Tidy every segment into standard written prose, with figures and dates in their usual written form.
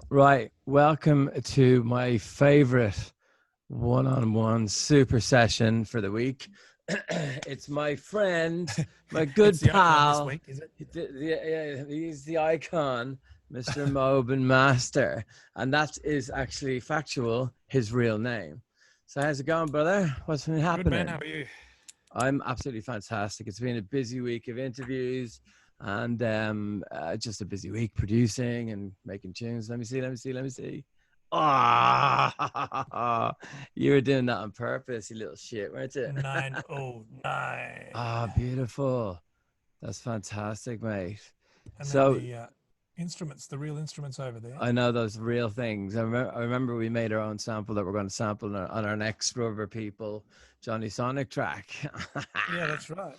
Right. Welcome to my favorite one-on-one super session for the week. It's my friend, my It's good the icon this pal. week, is it? He's the icon, Mr. MOBIN Master. And that is actually factual, his real name. So how's it going, brother? What's been Good man. happening? How are you? I'm absolutely fantastic. It's been a busy week of interviews and just a busy week producing and making tunes. Let me see. Ah, you were doing that on purpose, you little shit, weren't you? 909. Beautiful. That's fantastic, mate. And then So the instruments, the real instruments over there. I know those real things. I remember we made our own sample that we're going to sample on our next Rubber People Johnny Sonic track. Yeah, that's right.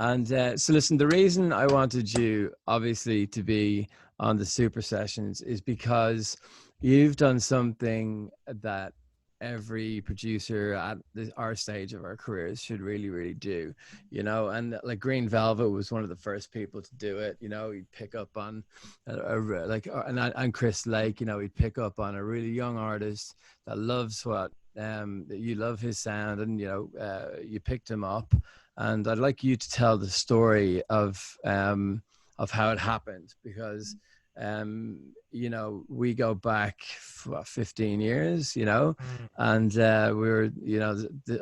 And so, listen, the reason I wanted you, obviously, to be on the Super Sessions is because you've done something that every producer at our stage of our careers should really, really do, And like Green Velvet was one of the first people to do it. He'd pick up on and Chris Lake, he'd pick up on a really young artist that loves that you love his sound, and you picked him up, and I'd like you to tell the story of how it happened, because we go back 15 years, Mm. and we were,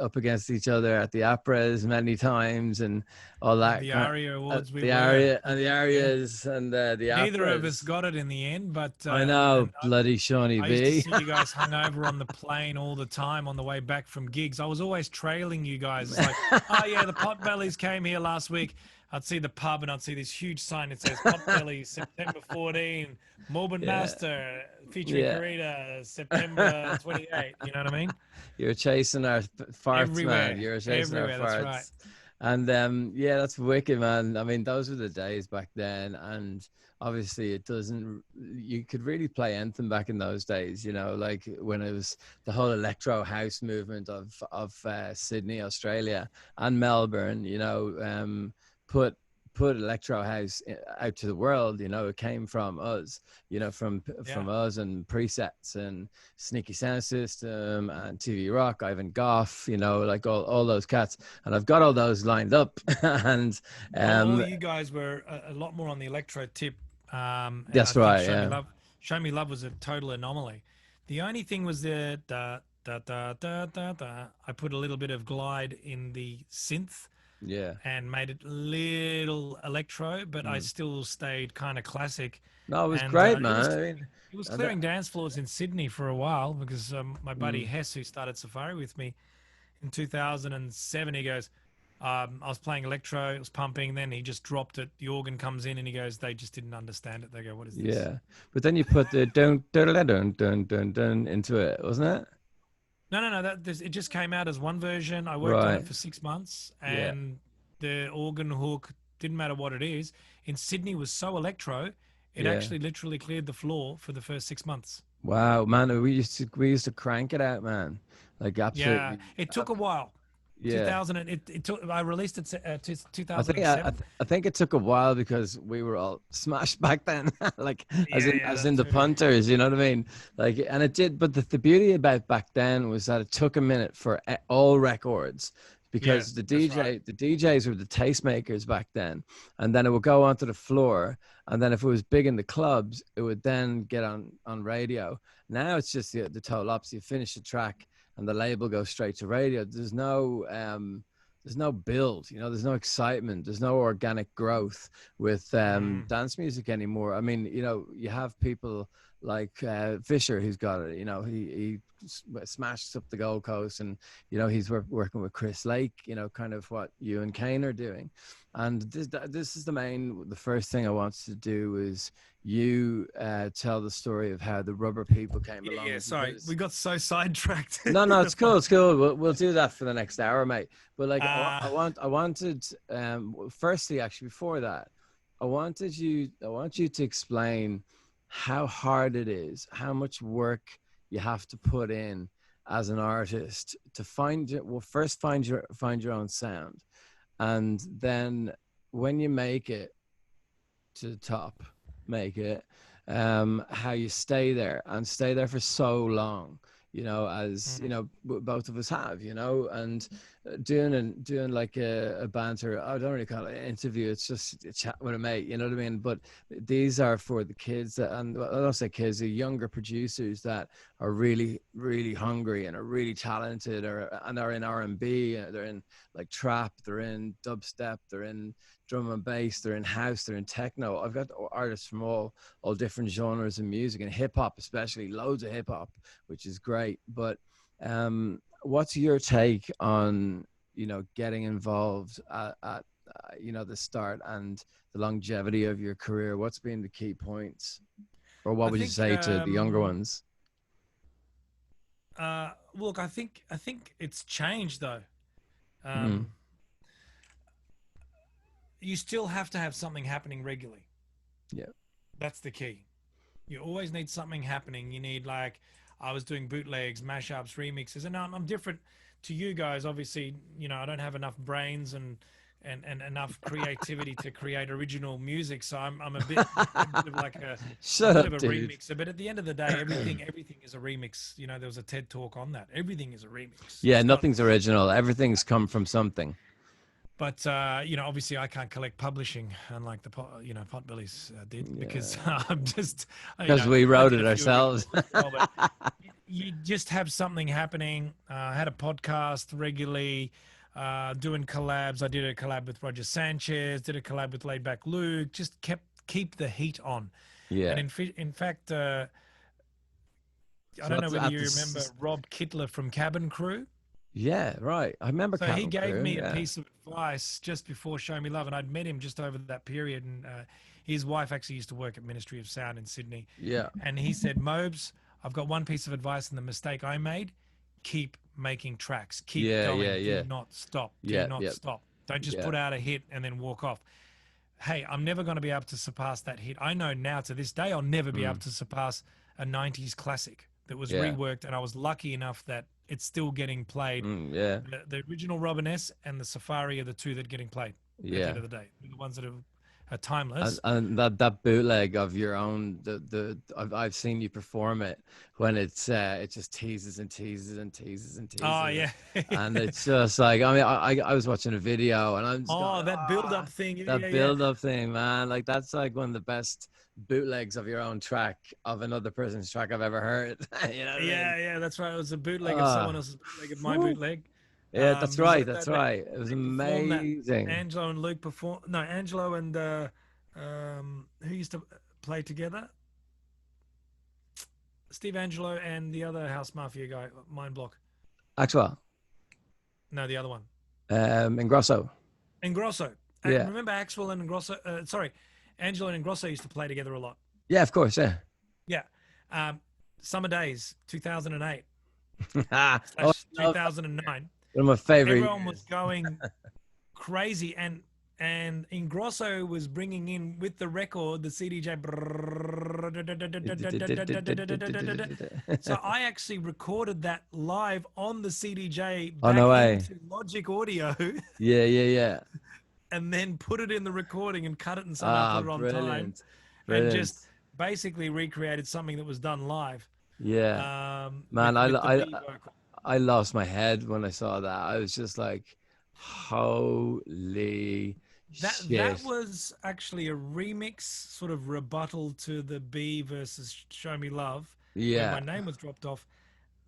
up against each other at the operas many times and all And that the kind ARIA Awards, we the were. area and the Yeah. areas and the Neither of us operas. got it in the end, but I know, and bloody Shawnee I used to B. see you guys hung over on the plane all the time on the way back from gigs. I was always trailing you guys. It's like, oh yeah, the Potbellies came here last week. I'd see the pub and I'd see this huge sign that says Potbelly September 14, MOBIN Yeah, Master featuring yeah. Karita September 28. You know what I mean? You're chasing our farts, man. Everywhere, You're chasing our everywhere. That's right. farts. And yeah, that's wicked, man. I mean, those were the days back then. And obviously it doesn't, you could really play anything back in those days, like when it was the whole electro house movement of Sydney, Australia and Melbourne, put put electro house out to the world. It came from us, from Yeah. us and Presets and Sneaky Sound System and TV Rock, Ivan Goff, like all those cats. And I've got all those lined up. And Well, all um you guys were a lot more on the electro tip, and I that's think right, yeah. Show Me Love was a total anomaly. The only thing was the da da da da da da. I put a little bit of glide in the synth Yeah. and made it little electro, but I Mm. still stayed kind of classic. No, it was And great, man. I mean, it was and clearing dance floors in Sydney for a while because my buddy mm, Hess, who started Safari with me in 2007, he goes, I was playing electro, it was pumping, then he just dropped it. The organ comes in and he goes, they just didn't understand it. They go, what is this? yeah. But then you put the dun into it, wasn't it? No. It just came out as one version. I worked on Right. it for 6 months, Yeah. and the organ hook didn't matter what it is. In Sydney was so electro, it Yeah. actually literally cleared the floor for the first 6 months. Wow, man, we used to crank it out, man. Like Yeah, absolutely. it uh, took a while. Yeah. 2000 and it took. I released it I think I, I 2007. th- I think it took a while because we were all smashed back then, like as in Yeah, as that in the too. punters, you know what I mean? Like, and it did. But the beauty about back then was that it took a minute for all records, Yeah, because the that's right. DJ the DJs were the tastemakers back then, and then it would go onto the floor, and then if it was big in the clubs, it would then get on radio. Now it's just the total opposite. You finish the track, and the label goes straight to radio. There's no build, there's no excitement, there's no organic growth with Mm. dance music anymore. I mean, you have people like Fisher, who's got it. He smashed up the Gold Coast, and he's working with Chris Lake. Kind of what you and Kane are doing. And this is the first thing I want to do is you tell the story of how the Rubber People came Yeah. along, Sorry, we because got so sidetracked. no, it's cool. It's cool. We'll do that for the next hour, mate. But like, uh, I wanted, firstly, actually, before that, I want you to explain how hard it is, how much work you have to put in as an artist to first find your own sound, and then when you make it to the top, make it. how you stay there and stay there for so long, you know, as you know, both of us have, you know, and doing like a banter. I don't really call it an interview. It's just a chat with a mate, you know what I mean? But these are for the kids that, and I don't say kids, the younger producers that are really, really hungry and are really talented, and are in R&B, they're in like trap, they're in dubstep, they're in drum and bass, they're in house, they're in techno. I've got artists from all different genres of music, and hip hop especially, loads of hip hop, which is great. But what's your take on, you know, getting involved at you know, the start and the longevity of your career? What's been the key points, or what I would you think, say to the younger ones? look, I think it's changed though. Mm. Um, you still have to have something happening regularly. Yeah. That's the key. You always need something happening. You need, like, I was doing bootlegs, mashups, remixes, and I'm different to you guys. Obviously, you know, I don't have enough brains and enough creativity to create original music. So I'm a bit of like a Shut bit up, of a dude. remixer. But at the end of the day, everything is a remix. You know, there was a TED talk on that. Everything is a remix. Yeah, It's not. nothing's original. Everything's come from something. But you know, obviously, I can't collect publishing, unlike the Potbellies did, because Yeah, I'm just, you because know, we I wrote did it a few ourselves. originals as well. But you just have something happening. I had a podcast regularly, doing collabs. I did a collab with Roger Sanchez, did a collab with Laidback Luke. Just keep the heat on. And Yeah. in fact, I So don't know that's whether at you remember Rob Kittler from Cabin Crew. yeah, right. I remember So he Cabin gave Crew. me a Yeah. piece of advice just before Show Me Love, and I'd met him just over that period. And his wife actually used to work at Ministry of Sound in Sydney. Yeah. And he said, Mobes, I've got one piece of advice, and the mistake I made: keep making tracks, keep Yeah. Yeah. going, do Yeah. not stop, do Yeah. not Yeah. stop. Don't just Yeah. put out a hit and then walk off. Hey, I'm never going to be able to surpass that hit. I know now, to this day, I'll never be able Mm. to surpass a 90s classic that was Yeah. reworked, and I was lucky enough that it's still getting played. Mm. Yeah. The original Robin S and the Safari are the two that are getting played at the Yeah. end of the day. They're the ones that are timeless. And that bootleg of your own, I've seen you perform it when it just teases and teases and teases and Oh, teases, yeah. and it's just like, I mean, I was watching a video and I'm just Oh, going, that build-up thing. Yeah, that yeah, yeah. build up thing, man, like that's like one of the best bootlegs of your own track, of another person's track I've ever heard. You know what I mean? Yeah, yeah, that's right. It was a bootleg of someone Ah, else's bootleg of my whew. bootleg. Yeah, that's Because right. That's right. It was they performed that. amazing. Angelo and Luke perform. No, Angelo and who used to play together? Steve Angelo and the other House Mafia guy, Mind Block. Actual, No, the other one. Ingrosso. Ingrosso. Yeah. Remember Axwell and Ingrosso? Sorry, Angelo and Ingrosso used to play together a lot. Yeah, of course. Yeah. Yeah. Summer Days, 2008 Oh, slash 2009. one of my favorite Everyone was years. going crazy, and Ingrosso was bringing in with the record the CDJ. So I actually recorded that live on the CDJ Oh, back no way. into Logic Audio, Yeah, yeah, yeah. and then put it in the recording and cut it and somehow Ah, put it on time, brilliant. and Brilliant. just basically recreated something that was done live. Yeah. Man, With the B vocal. I lost my head when I saw that. I was just like, holy That shit. was actually a remix, sort of rebuttal to the B versus Show Me Love, where Yeah. my name was dropped off.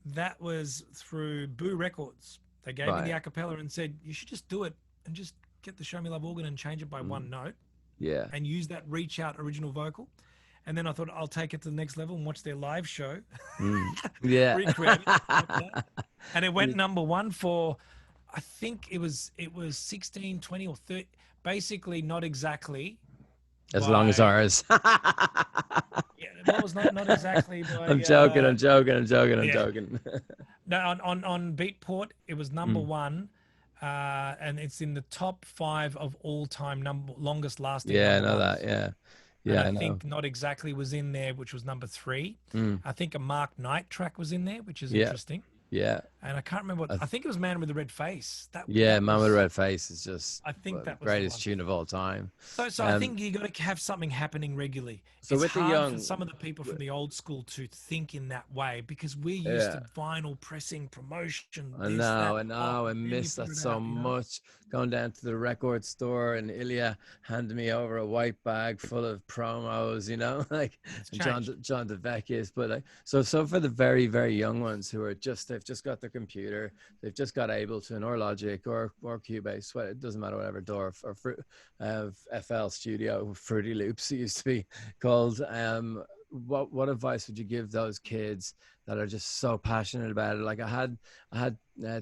That was through Boo Records. They gave me the Right. acapella and said, you should just do it and just get the Show Me Love organ and change it by one note Yeah. and use that reach out original vocal. And then I thought, I'll take it to the next level and watch their live show. Yeah. Recreate it. And it went number one for, I think it was 16, 20 or 30. Basically, not exactly. As long as ours. Yeah, what was not exactly by. I'm joking. I'm joking. No, on Beatport, it was number one, and it's in the top 5 of all time longest lasting. Yeah, I number know ones. that. Yeah. Yeah, And I know. think Not Exactly was in there, which was number 3. I think a Mark Knight track was in there, which is Yeah. interesting. Yeah. And I can't remember what, I think it was Man with the Red Face. Yeah, That Man with a was, Red Face is just I think the that was the greatest one. tune of all time. So I Um, think you got to have something happening regularly. so It's with the hard for young, some of the people from the old school to think in that way because we're used to yeah, vinyl pressing, promotion, I this, know, that, I pop, know. I then you miss put that it so out, you know? much. Going down to the record store and Ilya handed me over a white bag full of promos, like It's and changed. John DeVecchius. But like, so for the very, very young ones who are they've just got their computer, they've just got Ableton or Logic or Cubase, well, it doesn't matter, whatever, DAW or FL Studio, Fruity Loops it used to be called. What advice would you give those kids that are just so passionate about it? Like I had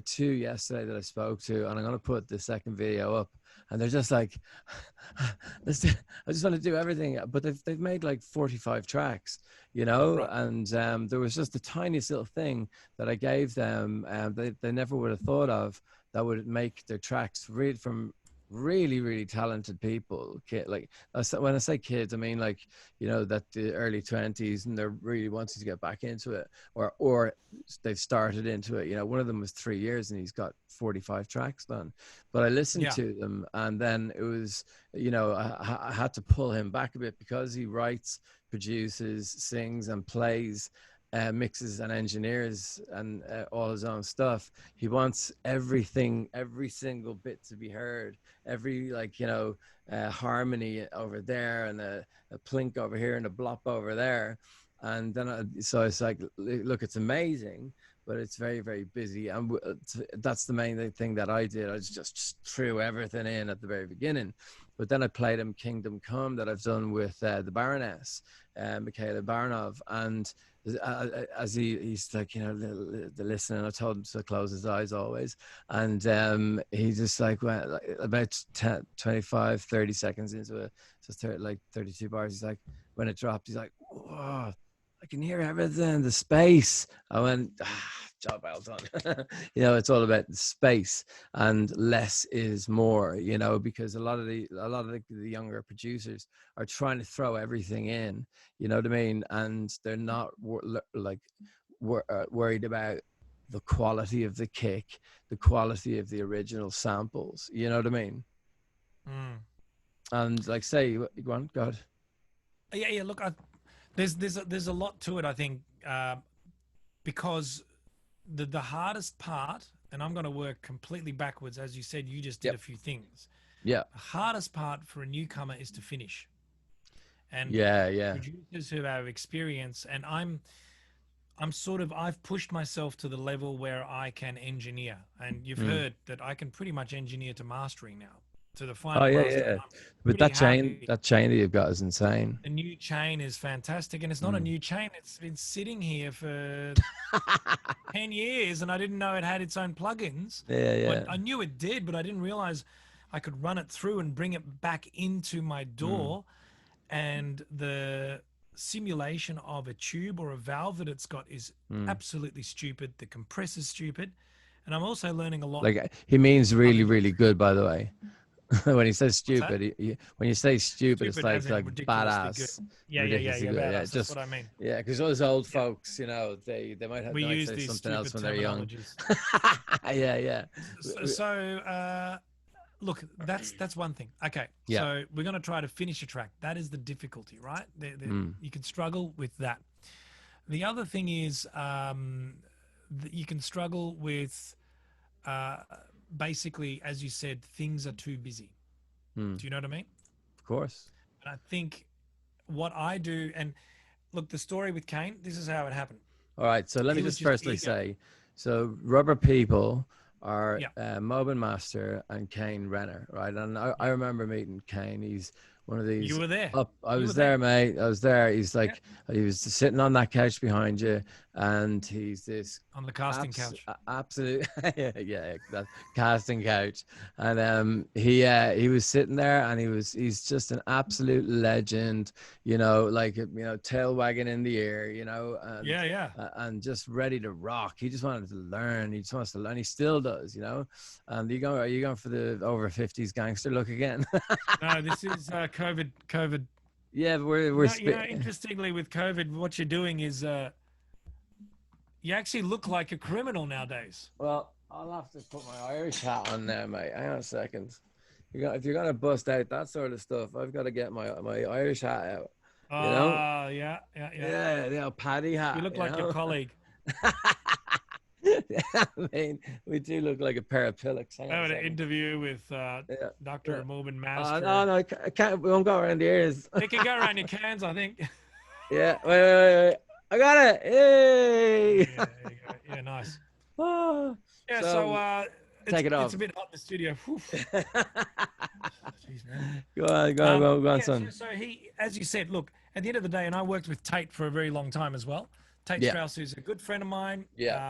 two yesterday that I spoke to, and I'm gonna put the second video up, and they're just like, let's do, I just want to do everything, but they've made like 45 tracks, Right. and there was just the tiniest little thing that I gave them, they never would have thought of, that would make their tracks read from really, really talented people. Like when I say kids, I mean like that the early 20s, and they're really wanting to get back into it, or they've started into it. One of them was 3 years and he's got 45 tracks done. But I listened Yeah. to them, and then it was, I had to pull him back a bit because he writes, produces, sings, and plays, mixes and engineers, and all his own stuff. He wants everything, every single bit to be heard, every harmony over there, and a plink over here and a blop over there. And then so it's like, look, it's amazing, but it's very, very busy. And that's the main thing that I did. I just threw everything in at the very beginning. But then I played him Kingdom Come, that I've done with the Baroness, Michaela Baranov. And as he's like, the listening, I told him to close his eyes always. And he just like went like about 10, 25, 30 seconds into it, just like 32 bars. He's like, when it dropped, he's like, whoa, I can hear everything, the space. I went, job well done. It's all about the space, and less is more, because a lot of the younger producers are trying to throw everything in, you know what I mean? And they're not worried about the quality of the kick, the quality of the original samples, you know what I mean? Mm. And like, say, go on, go ahead. Yeah. Look, there's a lot to it, I think, because the hardest part, and I'm going to work completely backwards, as you said, you just did a few things. Yeah. The hardest part for a newcomer is to finish. And Yeah. producers who have experience, and I've pushed myself to the level where I can engineer, and you've heard that I can pretty much engineer to mastering now, to the Oh final yeah, master. yeah. And I'm But pretty happy. that chain that you've got is insane. The new chain is fantastic, and it's not a new chain. It's been sitting here for 10 years, and I didn't know it had its own plugins. Yeah. But I knew it did, but I didn't realize I could run it through and bring it back into my DAW. And the simulation of a tube or a valve that it's got is absolutely stupid. The compressor's stupid. And I'm also learning a lot. Like, he means really, really good, by the way. When he says What's that? stupid, when you say stupid, it's As in like ridiculously good. badass. Yeah, Ridiculously good. badass. Yeah, That's just what I mean. yeah, because those old folks, they might We use say these something else stupid when they're young. terminologies. Yeah. So look, that's one thing. Okay, Yeah. so we're going to try to finish a track. That is the difficulty, right? You can struggle with that. The other thing is that you can struggle with basically, as you said, things are too busy. Do you know what I mean? Of course. And I think what I do, and look, the story with Kane, this is how it happened. All right, so let me He was just just firstly eager. say, so Rubber People are Yeah. MOBIN Master and Kane Renner, right? And I remember meeting Kane. He's one of these. You were there. I You was were there, there. mate. I was there. He's like, he was sitting on that couch behind you, and he's this On the casting couch. absolute, yeah, that casting couch. And he was sitting there, and he's just an absolute legend, tail wagging in the air, and Yeah. and just ready to rock. He just wanted to learn. He just wants to learn. He still does, And are you going for the over 50s gangster look again? No, this is COVID. Yeah, but we're Interestingly, with COVID, what you're doing is You actually look like a criminal nowadays. Well, I'll have to put my Irish hat on now, mate. Hang on a second. If you're gonna bust out that sort of stuff, I've got to get my Irish hat out. You know? Yeah, yeah, yeah. Yeah, paddy You hat. look You like your know? colleague. Yeah, I mean, we do look like a pair of pillocks. Hang I on a had an second. interview with Yeah, yeah. Dr. MOBIN No, Master. no, I can't. We won't go around the ears. It can go around your cans, I think. Yeah, wait. I got it. Yeah, Hey. yeah, there you go. Yeah, nice. Ah, Yeah, so so it's take it it's off. a bit hot in the studio. Whew. Jeez, man. Go on, Yeah, so, son. so he, as you said, look, at the end of the day, and I worked with Tate for a very long time as well. Tate Yeah, Strauss, who's a good friend of mine, yeah,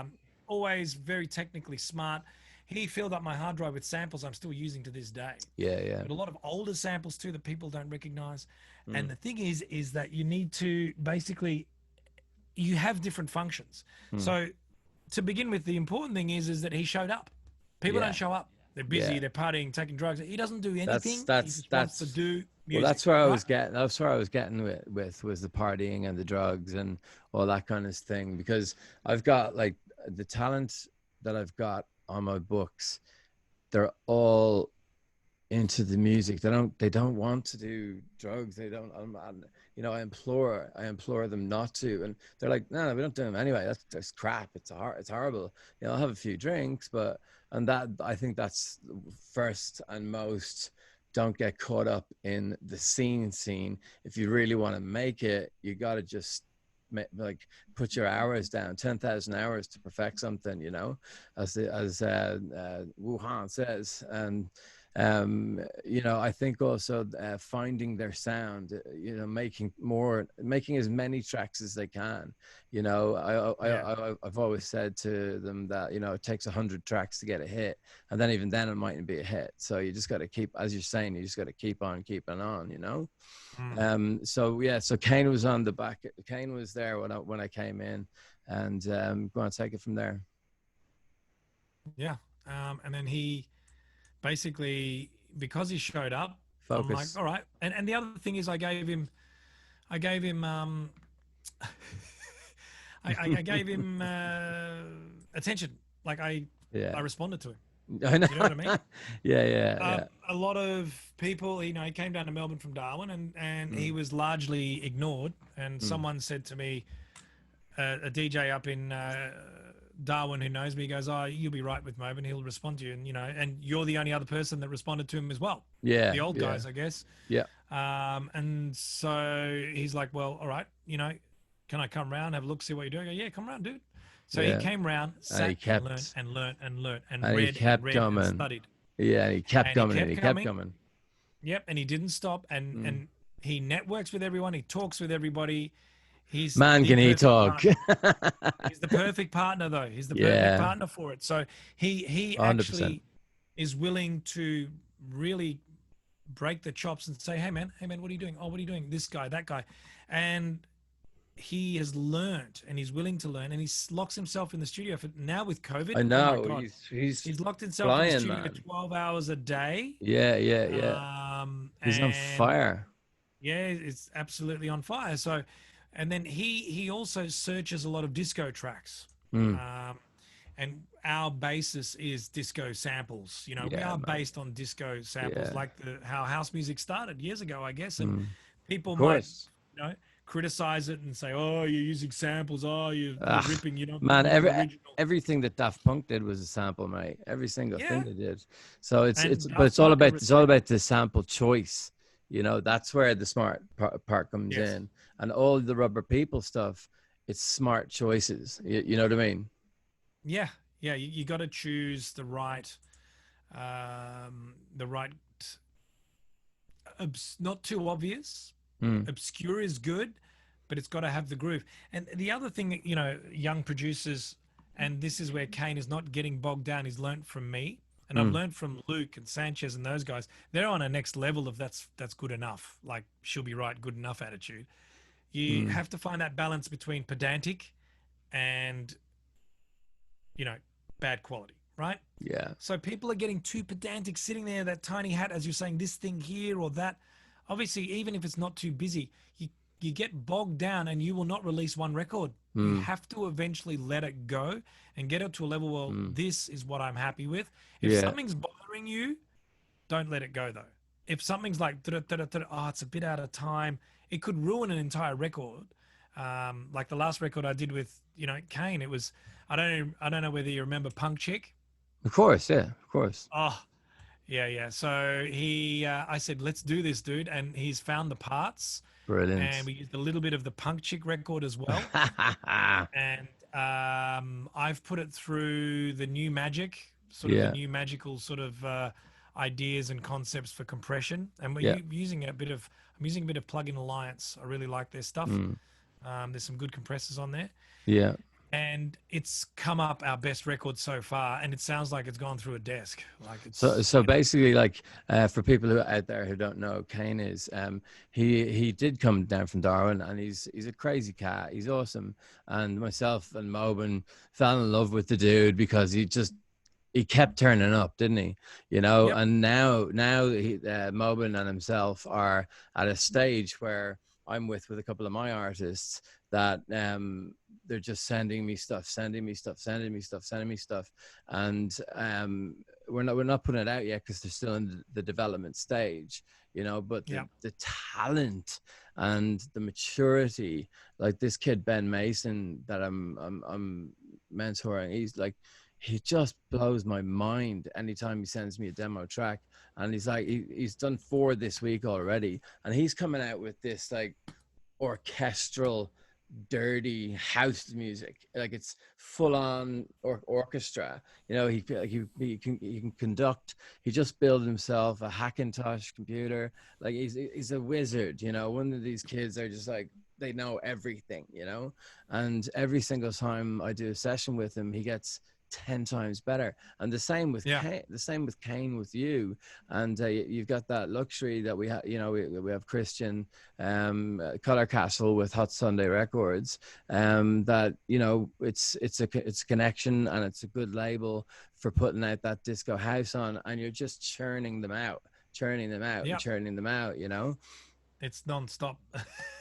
always very technically smart. He filled up my hard drive with samples I'm still using to this day. yeah. But a lot of older samples too that people don't recognize. And Mm, the thing is that you need to basically, you have different functions. mm, So to begin with, the important thing is that he showed up. People don't yeah, show up. They're busy, yeah. they're partying, taking drugs. He doesn't do anything. He just wants to That's do well, music, that's where I right? was getting. That's where I was getting with was the partying and the drugs and all that kind of thing. Because I've got like the talent that I've got on my books. They're all into the music. They don't want to do drugs. They don't. You know, I implore them not to, and they're like, no, we don't do them anyway. That's crap. It's horrible. You know, I'll have a few drinks, but and that I think that's first and most. Don't get caught up in the scene. If you really want to make it, you got to just like put your hours down, 10,000 hours to perfect something, you know, as Wuhan says. And you know, I think also finding their sound, you know, making as many tracks as they can. You know, I've always said to them that, you know, it takes 100 tracks to get a hit, and then even then it mightn't be a hit. So you just got to keep, as you're saying, you just got to keep on keeping on, you know. Mm. So yeah, so Kane was on the back. Kane was there when I came in, and go on, take it from there. Yeah. And then he basically, because he showed up, I'm like, Focus. all right. And the other thing is I gave him I gave him attention. Like I Yeah, responded to him. I know. You know what I mean? Yeah. A lot of people, you know, he came down to Melbourne from Darwin, and he Mm, was largely ignored. And mm, someone said to me, a DJ up in Darwin who knows me, he goes, "Oh, you'll be right with Mobin. He'll respond to you." And you know, and you're the only other person that responded to him as well. yeah, The old yeah, guys, I guess. yeah. And so he's like, "Well, all right, you know, can I come round, have a look, see what you're doing?" I go, "Yeah, come round, dude." So he Yeah, came round, and he sat and learned kept, and learned and learned and and he read and kept read and coming. studied. Yeah, and he kept And he coming, and kept he kept coming. coming. Yep, and he didn't stop. And Mm. and he networks with everyone. He talks with everybody. He's Man, the can he perfect talk? partner. He's the perfect partner, though. He's the perfect Yeah, partner for it. So he 100%. actually is willing to really break the chops and say, hey man, what are you doing? Oh, what are you doing? This guy, that guy, and he has learned, and he's willing to learn, and he locks himself in the studio for now with COVID. I Oh my know God, he's he's locked himself in the flying, studio man. 12 hours a day. Yeah. He's on And fire. yeah, it's absolutely on fire. So, and then he also searches a lot of disco tracks. Mm. Um, and our basis is disco samples. You know, we Yeah, are man. based on disco samples, Yeah. like how house music started years ago, I guess. And Mm. Of people might, course. you know, criticize it and say, "Oh, you're using samples. Oh, you're Ah, ripping. man, You're not original." everything that Daft Punk did was a sample, mate. Every single thing Yeah, they did. So and but Daft Punk are it's all respected. about the sample choice. You know, that's where the smart part comes Yes. in, and all the Rubber People stuff. It's smart choices. You know what I mean? Yeah, yeah. You got to choose the right, not too obvious. Mm, Obscure is good, but it's got to have the groove. And the other thing that, you know, young producers, and this is where Kane is not getting bogged down, he's learned from me. And I've mm, learned from Luke and Sanchez and those guys. They're on a next level of that's good enough. Like she'll be right, good enough attitude. You mm. have to find that balance between pedantic and, you know, bad quality, right? Yeah. So people are getting too pedantic, sitting there, that tiny hat, as you're saying, this thing here or that. Obviously, even if it's not too busy, you get bogged down and you will not release one record. You Mm. have to eventually let it go and get it to a level where Mm. this is what I'm happy with. If Yeah. something's bothering you, don't let it go though. If something's like, oh, it's a bit out of time, it could ruin an entire record. Like the last record I did with, Kane, it was, I don't know whether you remember Punk Chick. Of course. Yeah. Of course. Oh, yeah, yeah. So I said, let's do this, dude. And he's found the parts, and Brilliant. we used a little bit of the Punk Chick record as well. And I've put it through the new Magic, sort of the Yeah. new magical sort of ideas and concepts for compression. And Yeah. I'm using a bit of Plugin Alliance. I really like their stuff. Mm. There's some good compressors on there. Yeah. And it's come up our best record so far, and it sounds like it's gone through a desk. Like it's So basically, like for people who out there who don't know, Kane is he did come down from Darwin, and he's a crazy cat. He's awesome, and myself and Mobin fell in love with the dude because he kept turning up, didn't he? Yep. And now Mobin and himself are at a stage where I'm with a couple of my artists that they're just sending me stuff, and we're not putting it out yet because they're still in the development stage, But the talent and the maturity, like this kid Ben Mason that I'm mentoring, he just blows my mind anytime he sends me a demo track. And he's like, he's done 4 this week already, and he's coming out with this like orchestral, dirty house music, like it's full on orchestra. He can conduct. He just built himself a Hackintosh computer. Like he's a wizard. One of these kids are just like, they know everything. And every single time I do a session with him, he gets 10 times better. And the same with Kane, with you. And you've got that luxury that we have. We have Christian Color Castle with Hot Sunday Records. That it's a connection, and it's a good label for putting out that disco house on. And you're just churning them out. It's nonstop.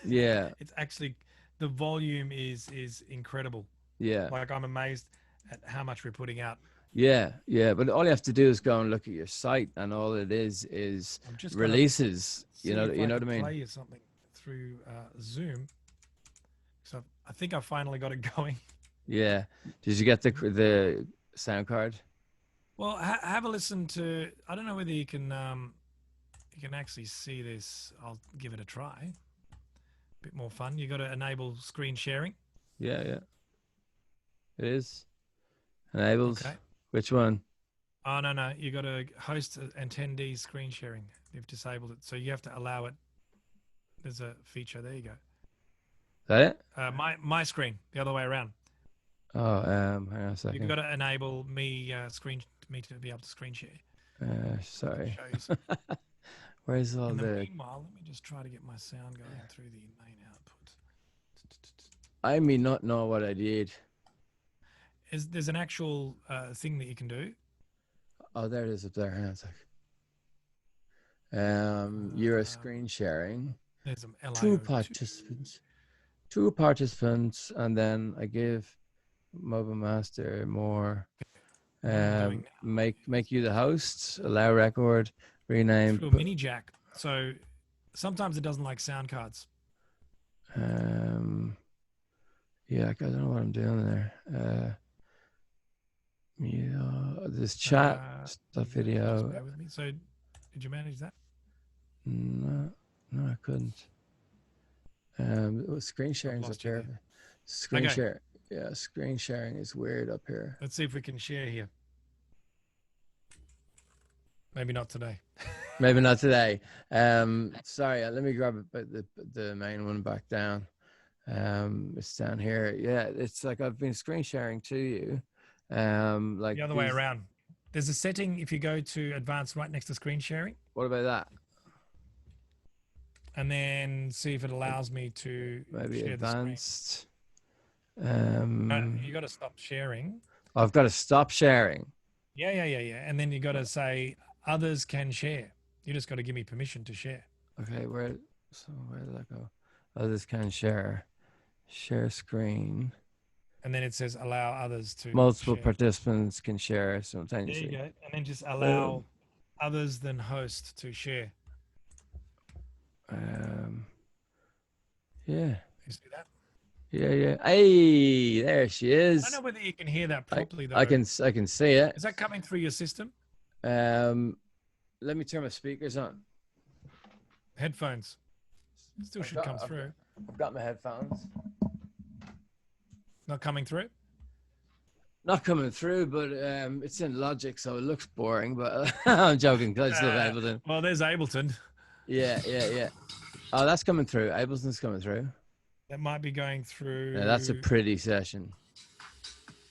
Yeah. It's actually, the volume is incredible. Yeah. Like I'm amazed at how much we're putting out. Yeah, but all you have to do is go and look at your site, and all it is releases. You know what I mean? Play you something through Zoom. So I think I finally got it going. Yeah. Did you get the sound card? Well, have a listen to. I don't know whether you can actually see this. I'll give it a try. A bit more fun. You got to enable screen sharing. Yeah. It is enables. Okay. Which one? Oh no! You got to host attendee screen sharing. You've disabled it, so you have to allow it. There's a feature. There you go. Is that it? My screen, the other way around. Oh, hang on a second. You've got to enable me to be able to screen share. Sorry. Where's all the? Meanwhile, let me just try to get my sound going through the main output. I may not know what I did. There's an actual thing that you can do. Oh, there it is up there. Hang on a sec. You're screen sharing. There's some two participants, and then I give MOBIN Master more. Make you the host. Allow record. Rename. Through a mini jack. So sometimes it doesn't like sound cards. Yeah, I don't know what I'm doing there. This chat stuff video. Bear with me. So, did you manage that? No, I couldn't. Screen sharing is up here. Share. Yeah, screen sharing is weird up here. Let's see if we can share here. Maybe not today. Maybe not today. Sorry, let me grab the main one back down. It's down here. Yeah, it's like I've been screen sharing to you. Like the other way around. There's a setting if you go to advanced right next to screen sharing. What about that? And then see if it allows me to maybe share advanced. You got to stop sharing. I've got to stop sharing. Yeah. And then you got to say others can share. You just got to give me permission to share. Okay, where did that go? Others can share screen. And then it says allow others to Multiple share. participants can share There you simultaneously. go. And then just Boom. allow others than host to share. Yeah. You see that? Yeah. Hey, there she I don't is. know whether you can hear that properly though. I can see it. Is that coming through your system? Let me turn my speakers on. Headphones. Still should come through. I've got my headphones. Not coming through? Not coming through, but it's in Logic, so it looks boring. But I'm joking because I still have Ableton. Well, there's Ableton. Yeah. Oh, that's coming through. Ableton's coming through. That might be going through. Yeah, that's a pretty session.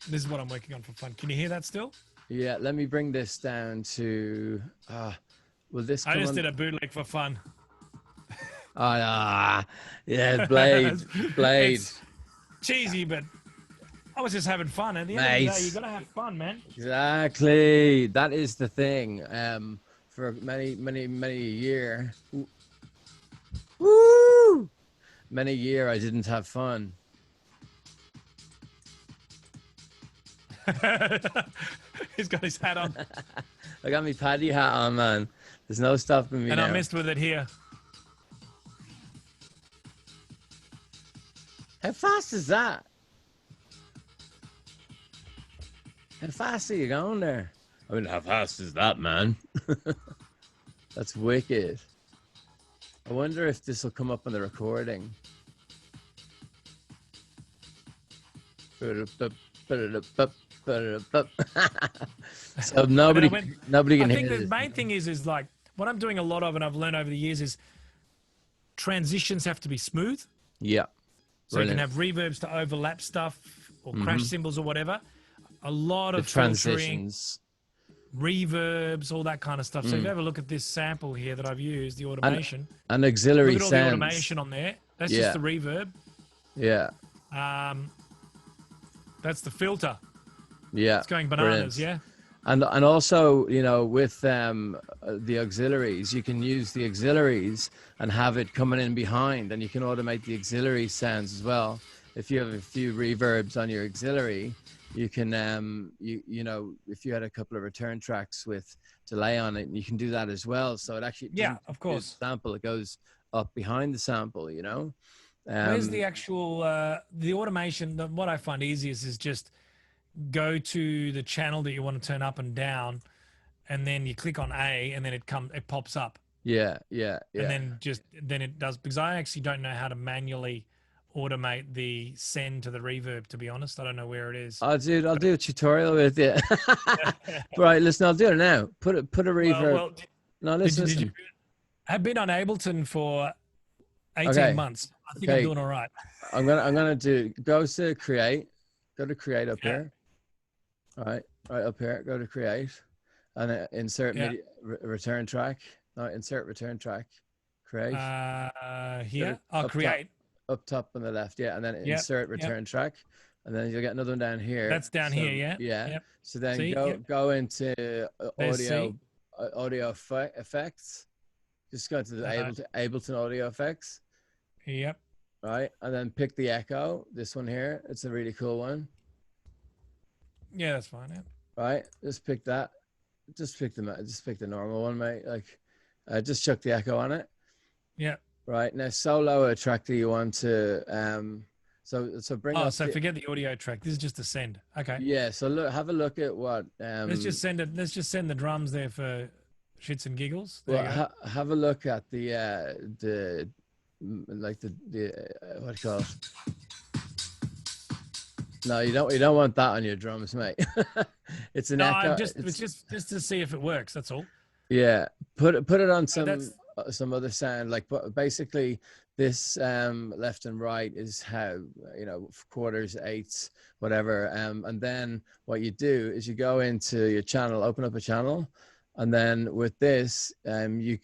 This is what I'm working on for fun. Can you hear that still? Yeah, let me bring this down to. Will this? I just did a bootleg for fun. Yeah, Blade. It's cheesy, but I was just having fun. At the end of the day, you gotta have fun, man. Exactly. That is the thing. For many year. Woo! Many year I didn't have fun. He's got his hat on. I got my paddy hat on, man. There's no stopping me and now. I messed with it here. How fast is that? How fast are you going there? I mean, how fast is that, man? That's wicked. I wonder if this will come up on the recording. So nobody can hear. I think the main thing is like what I'm doing a lot of, and I've learned over the years, is transitions have to be smooth. Yeah. So you can have reverbs to overlap stuff or crash cymbals or whatever. A lot of transitions, reverbs, all that kind of stuff. So if you have a look at this sample here that I've used, the automation. And auxiliary look at all sounds. the automation on there. That's just the reverb. Yeah. That's the filter. Yeah. It's going bananas, brilliant. Yeah. And also, you know, with the auxiliaries, you can use the auxiliaries and have it coming in behind, and you can automate the auxiliary sounds as well. If you have a few reverbs on your auxiliary, you can, you know, if you had a couple of return tracks with delay on it, you can do that as well. So it actually, of course, sample, it goes up behind the sample, you know. Where's the actual, the automation? What I find easiest is just go to the channel that you want to turn up and down, and then you click on A, and then it pops up. Yeah. And then it does, because I actually don't know how to manually automate the send to the reverb, to be honest. I don't know where it is. I'll do a tutorial with you. Right, listen, I'll do it now. Put a reverb. Listen. I've been on Ableton for 18 months. I think I'm doing all right. I'm gonna go to create up here. All right, up here, go to create, and insert return track. No, insert return track. Create. Here. I'll create. Up top on the left, and then insert return track, and then you'll get another one down here. That's down here, yeah. Yep. So then go into audio effects. Just go to the Ableton audio effects. Yep. Right, and then pick the echo. This one here, it's a really cool one. Yeah, that's fine. Yeah. Right, just pick that. Just pick the normal one, mate. Like, just chuck the echo on it. Yeah. Right, now solo a track that you want to so bring up. So forget the audio track. This is just a send. Okay. Yeah. So have a look at what. Let's just send it. Let's just send the drums there for shits and giggles. Well, have a look at the what do you call it? No, you don't want that on your drums, mate. It's an echo. It's just to see if it works. That's all. Yeah, put it on some other sound. Like, basically, this left and right is how, you know, quarters, eighths, whatever. And then what you do is you go into your channel, open up a channel, and then with this, you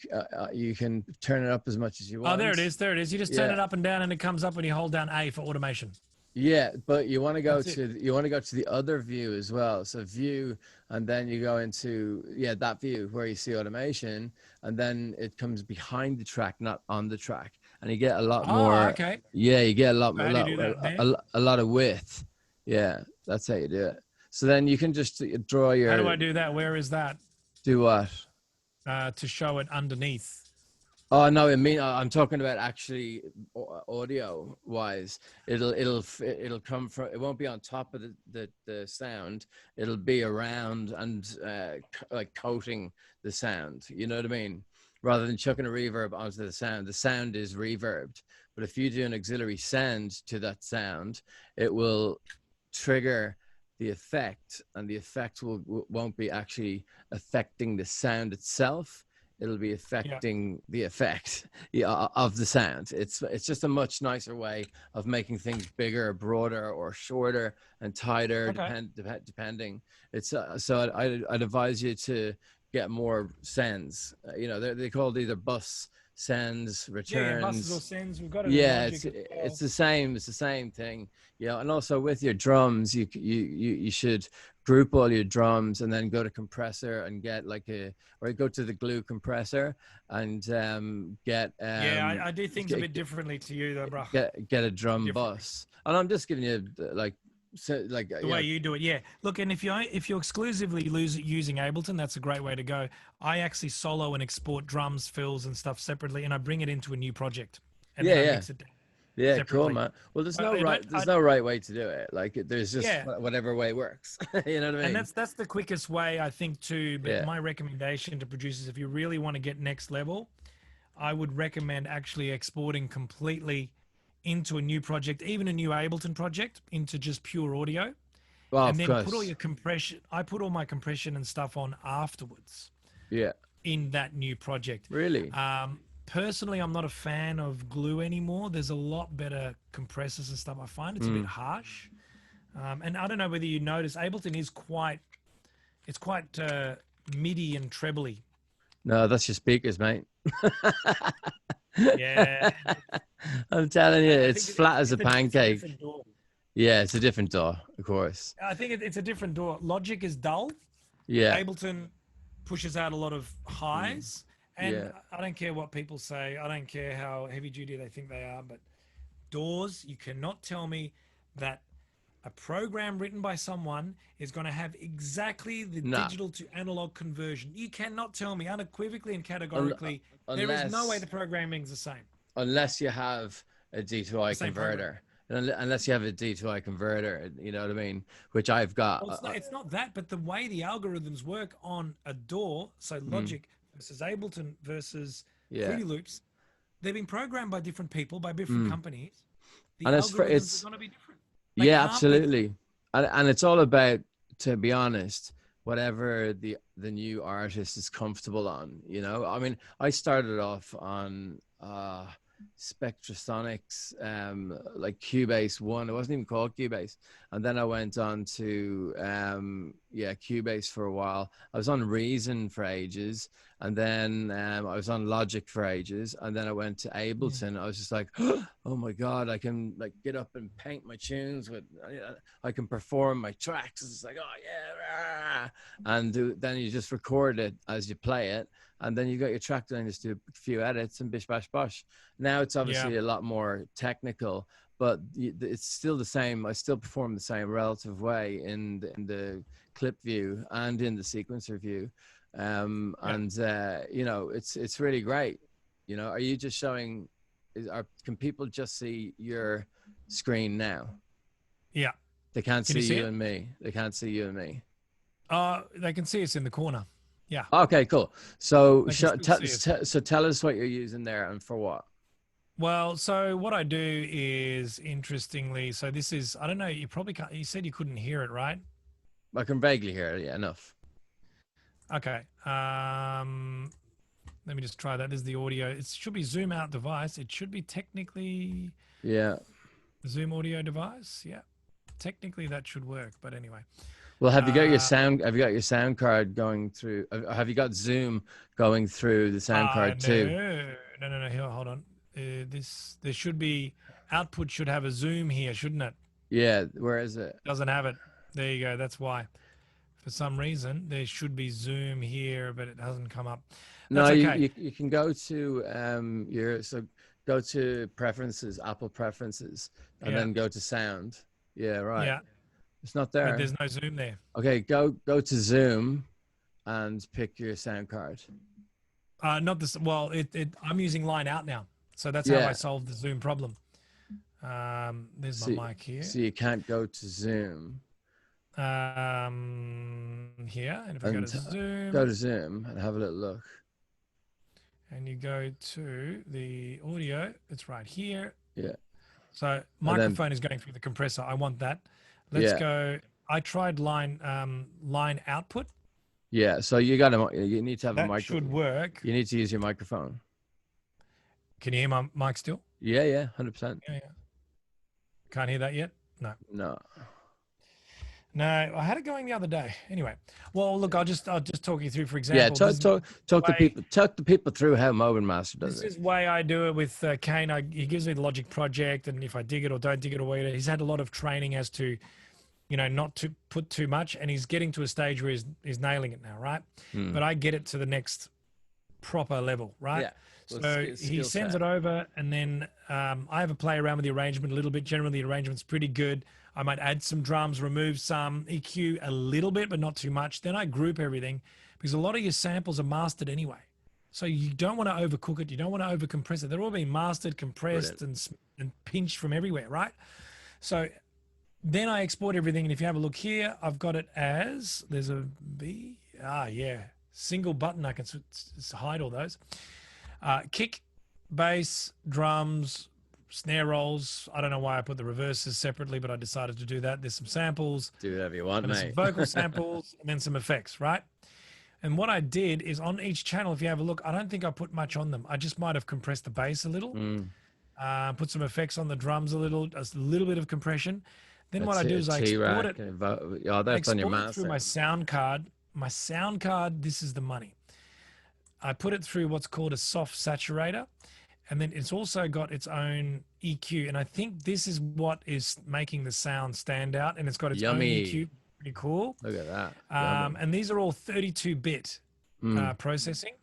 can turn it up as much as you want. Oh, there it is. There it is. You just turn it up and down, and it comes up when you hold down A for automation. Yeah, but you want to go to the other view as well. So view, and then you go into that view where you see automation, and then it comes behind the track, not on the track. and you get a lot Oh, more. okay. Yeah, you get a lot, So how do you do that there? a lot of width. Yeah, that's how you do it. So then you can just draw How do your I do that? Where is that? do what? To show it underneath. Oh no, I mean I'm talking about actually audio wise. It'll come from. It won't be on top of the sound. It'll be around and like coating the sound. You know what I mean? Rather than chucking a reverb onto the sound is reverbed. But if you do an auxiliary sound to that sound, it will trigger the effect, and the effect won't be actually affecting the sound itself. It'll be Yeah. affecting the effect of the sound. It's just a much nicer way of making things bigger, broader, or shorter and tighter, Okay. depending. It's so I'd advise you to get more sends. You know, they called either bus sends, Yeah, yeah. Buses or returns. sends. We've got it in Yeah, Logic as it's well. the same. It's the same thing. Yeah, and also with your drums, you should group all your drums and then go to compressor and get like or go to the glue compressor and get Yeah, I do things a bit differently to you though, bro. get a drum Differently. bus. And I'm just giving you like The way you do it, yeah. Look, and if you're exclusively using Ableton, that's a great way to go. I actually solo and export drums, fills, and stuff separately, and I bring it into a new project, and then I yeah. mix it Yeah, cool, separately. man. Well, there's I don't, no right way to do it. Like, there's just yeah, whatever way works. You know what I and mean? that's the quickest way I think too. But Yeah. my recommendation to producers, if you really want to get next level, I would recommend actually exporting completely into a new project, even a new Ableton project, into just pure audio, Well, and of then put all course. your compression. I put all my compression and stuff on afterwards Yeah. in that new project. Really? Personally, I'm not a fan of Glue anymore. There's a lot better compressors and stuff. I find it's a bit Mm. harsh, and I don't know whether you notice Ableton is quite MIDI and trebly. No, that's your speakers, mate. Yeah, I'm telling you, I it's think flat as a it's a pancake. different door. Yeah, it's a different door, of course. I think it's a different door. Logic is dull. Yeah. Ableton pushes out a lot of Mm. highs, and Yeah. I don't care what people say. I don't care how heavy duty they think they are, but doors, you cannot tell me that a program written by someone is going to have exactly the Nah. digital to analog conversion. You cannot tell me unequivocally and Un- categorically there is no way unless the programming is the same. unless you have a D2I The same program. converter. Unless you have a D2I converter, you know what I mean? Which I've got. Well, it's not that, but the way the algorithms work on a DAW, so Mm, Logic versus Ableton versus yeah. Fruity Loops, they've been programmed by different people, by different Mm. companies. The And algorithms are it's going to be different. They yeah, can't be. absolutely. And it's all about, to be honest, whatever the new artist is comfortable on, you know. I mean, I started off on Spectrasonics, like Cubase 1. It wasn't even called Cubase. And then I went on to Cubase for a while. I was on Reason for ages, and then I was on Logic for ages, and then I went to Mm. Ableton. I was just like, oh my god, I can like get up and paint my tunes with, I can perform my tracks. It's like, oh yeah, and then you just record it as you play it, and then you got your track down, just do a few edits and bish bash bosh. Now it's Yeah. obviously a lot more technical, but it's still the same. I still perform the same relative way in the clip view and in the sequencer view. Yeah. And you know, it's really great. You know, are you just showing, can people just see your screen now? Yeah. They can't Can you see see you it? and me. They can't see you and me. They can see us in the corner. Yeah. Okay, cool. So They can still see us. so tell us what you're using there and for what. Well, so what I do is interestingly, so this is, I don't know, you probably can't, you said you couldn't hear it, right? I can vaguely hear it. Yeah, enough. Okay. Let me just try that. This is the audio. It should be Zoom out device. It should be technically Yeah. Zoom audio device. Yeah. Technically that should work. But anyway. Well, have you got your Uh, sound? Have you got your sound card going through? Have you got Zoom going through the sound card too? no. Here, hold on. There should be, output should have a Zoom here, shouldn't it? Yeah. Where is it? Doesn't have it. There you go. That's why. For some reason, there should be Zoom here, but it hasn't come up. No, That's okay. you can go to your, so go to preferences, Apple preferences, and Yeah. then go to sound. Yeah, right. Yeah. It's not But there. there's no zoom there. Okay, go to Zoom and pick your sound card. Not this. Well, I'm using line out now, so that's how I Yeah. solved the zoom problem. There's my See, mic here. so you can't go to Zoom Here, and if I go to and Zoom, go to Zoom and have a little look. and you go to the audio, it's right here. Yeah. So And then, microphone is going through the compressor. I want that. Let's yeah. go. I tried line output. Yeah. So you need to have a That microphone. should work. You need to use your microphone. Can you hear my mic still? Yeah, yeah, 100%. Yeah. Can't hear that yet? No. No, I had it going the other day. Anyway, well, look, I'll just talk you through, for example. Yeah, talk to people through how MOBIN Master does it. This is the way I do it with Kane. He gives me the Logic project, and if I dig it or don't dig it or whatever, he's had a lot of training as to, not to put too much, and he's getting to a stage where he's nailing it now, right? But I get it to the next proper level, right? Yeah. So he sends it over, and then I have a play around with the arrangement a little bit. Generally, the arrangement's pretty good. I might add some drums, remove some, EQ a little bit, but not too much. Then I group everything, because a lot of your samples are mastered anyway. So you don't want to overcook it. You don't want to overcompress it. They're all being mastered, compressed, and pinched from everywhere, right? So then I export everything, and if you have a look here, I've got it as, there's a B. Yeah, single button. I can hide all those. Kick, bass, drums, snare rolls. I don't know why I put the reverses separately, but I decided to do that. There's some samples. Do whatever you want, mate. mate. Some vocal samples, and then some effects, right? And what I did is on each channel, if you have a look, I don't think I put much on them. I just might have compressed the bass a little, put some effects on the drums a little bit of compression. Then what I do is I export it. That's on your master. Through my sound card. My sound card, this is the money. I put it through what's called a soft saturator, and then it's also got its own EQ. And I think this is what is making the sound stand out, and it's got its own EQ. Pretty cool. Look at that. And these are all 32-bit processing.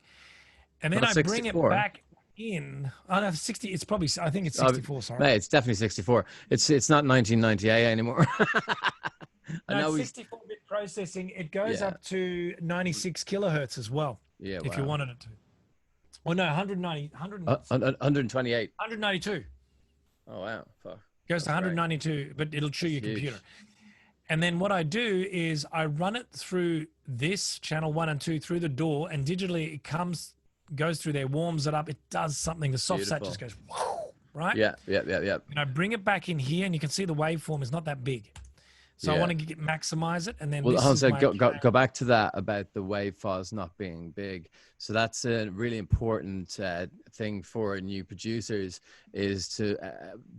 And then Not I bring it back in. Oh, no, 60. It's probably, I think it's 64. Sorry. Mate, it's definitely 64. It's not 1998 anymore. No, 64-bit processing. It goes up to 96 kilohertz as well. Yeah, if you wanted it to. Oh no, 128. 192. Oh wow, fuck. Goes to 192, but it'll chew your computer. And then what I do is I run it through this channel 1 and 2 through the door, and digitally it goes through there, warms it up. It does something. The soft sat just goes, right? Yeah. And I bring it back in here, and you can see the waveform is not that big. So I want to maximize it, and then go back to that about the wave files not being big. So that's a really important thing for new producers, is to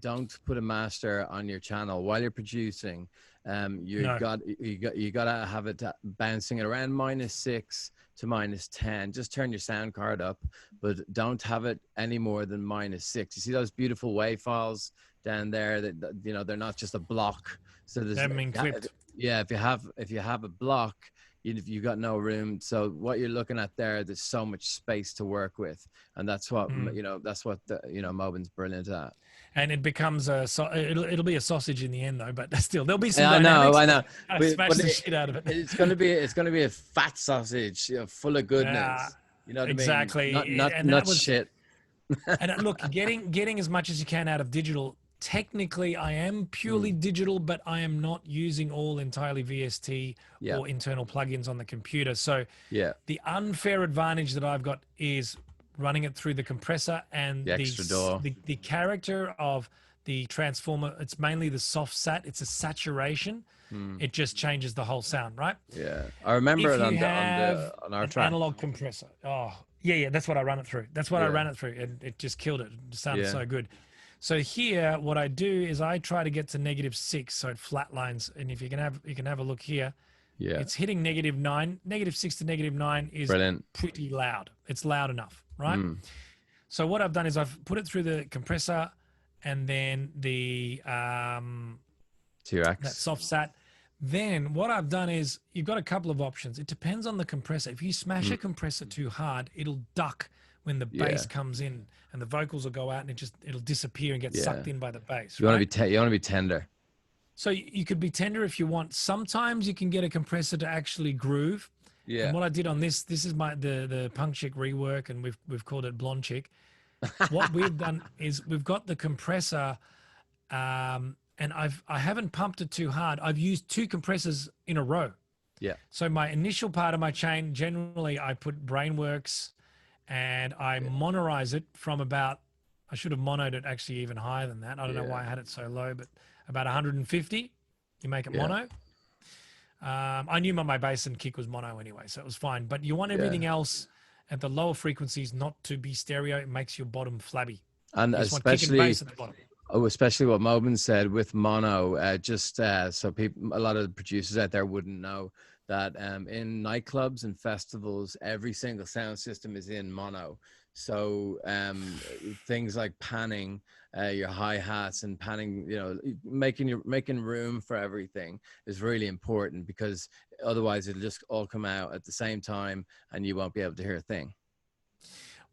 don't put a master on your channel while you're producing. You got to have it bouncing at around -6 to -10. Just turn your sound card up, but don't have it any more than -6. You see those beautiful wave files down there that they're not just a block. So there's clipped. Yeah, if you have a block, you've got no room. So what you're looking at there's so much space to work with, and that's what MOBIN's brilliant at. And it becomes it'll be a sausage in the end though, but still there'll be some. I know. Smash the shit out of it. It's gonna be a fat sausage, full of goodness. You know what exactly. I mean? Not shit. And look, getting as much as you can out of digital. Technically, I am purely digital, but I am not using all entirely VST or internal plugins on the computer. So the unfair advantage that I've got is running it through the compressor and the extra door. The character of the transformer. It's mainly the soft sat. It's a saturation. It just changes the whole sound, right? Yeah, I remember it on our track. Analog compressor. Oh, yeah. That's what I run it through. I ran it through, and it just killed it. It sounded so good. So here, what I do is I try to get to -6, so it flatlines. And if you can have a look here, it's hitting -9. -6 to -9 is pretty loud. It's loud enough, right? So what I've done is I've put it through the compressor, and then the T-Rex, that soft sat. Then what I've done is you've got a couple of options. It depends on the compressor. If you smash a compressor too hard, it'll duck when the Yeah. bass comes in, and the vocals will go out and it'll disappear and get Yeah. sucked in by the bass. You want Right? to be you want to be tender. So you could be tender if you want. Sometimes you can get a compressor to actually groove. And Yeah. what I did on this is the Punk Chick rework, and we've called it Blonde Chick. What we've done is we've got the compressor, and I haven't pumped it too hard. I've used 2 compressors in a row. Yeah. So my initial part of my chain, generally I put Brainworks, and I monorize it from about, I should have monoed it actually even higher than that. I don't know why I had it so low, but about 150, you make it mono. I knew my bass and kick was mono anyway, so it was fine. But you want everything else at the lower frequencies not to be stereo. It makes your bottom flabby. And you just want kick and bass at the bottom. Especially what Mobin said with mono, so people, a lot of the producers out there wouldn't know that in nightclubs and festivals, every single sound system is in mono. So things like panning your hi-hats and panning, you know, making room for everything is really important, because otherwise it'll just all come out at the same time and you won't be able to hear a thing.